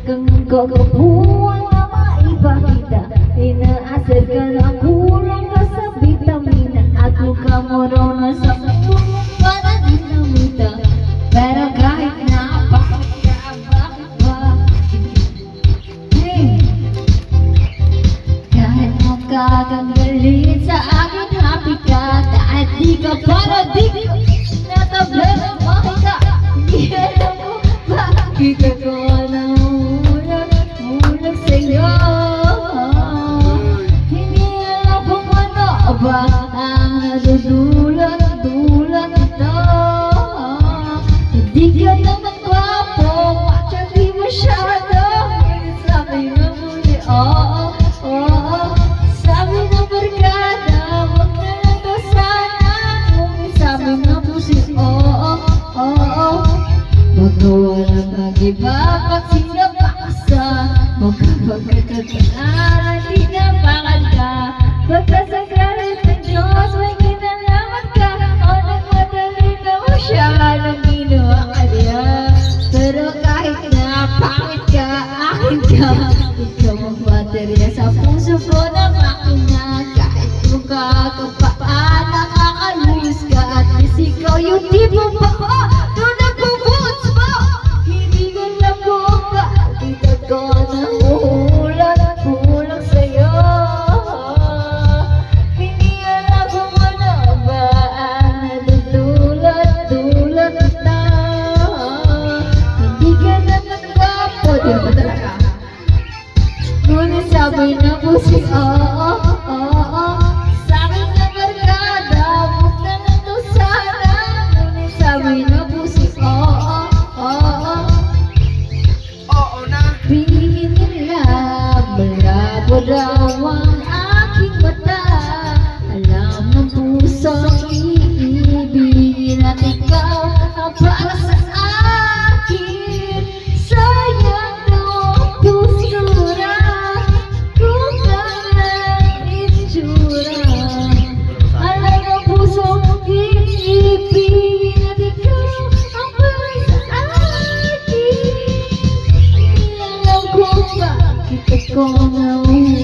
kang kagabuhan na maipakita. Inaasal ka na kulang ka sa vitamina. Ako ka mo raw na sa tulong para dinamita. Pero kahit na bakit ka, bakit ba? Hey! Kahit magkakagalit sa akin, happy ka. Kahit di ka para di ka natabla na makita. Hindi alam ko bakit ako namulag sa'yo. Hindi alam kung ano ba ang nadudulot ito. Hindi ka naman gwapo at di masyado. Ngunit sabi na muli, oo. Sabi ng barkada, wag na lang daw sana. Ngunit sabi ng pusi, oo. Magawa lang mag-iba pag sinapakasa. Magkapagkakataran, di napakan ka. Pagkasagalit ng Diyos, may kinalaman ka. O nagmadali na masyadong ginawa ka niya. Pero kahit na pangit ka, akin ka. Ikaw ang baterya sa puso ko na makina. Kahit mukha ka pa, nakakaluyos ka. At least ikaw yung tipo pa ko. Doon nagbubuts mo. Hindi ko lang buka. Dito ko na kulang sa'yo. Hindi alam kung ano ba ang nadudulot ito. Hindi ka naman gwapo. Di ba talaga? Ngunit sabi na pusi, oo. Sabi na barkada, huwag na lang daw sana. Ngunit sabi na pusi, oo. Oo na. Piliin nila, malabo daw ang aking mata. Alam ng pusong iibigin at ikaw ang para sa akin. Sayang daw ang postura, kulang ang itsura. Alam ng pusong iibigin at ikaw ang para sa akin. Hindi alam ko bakit ako nauulan.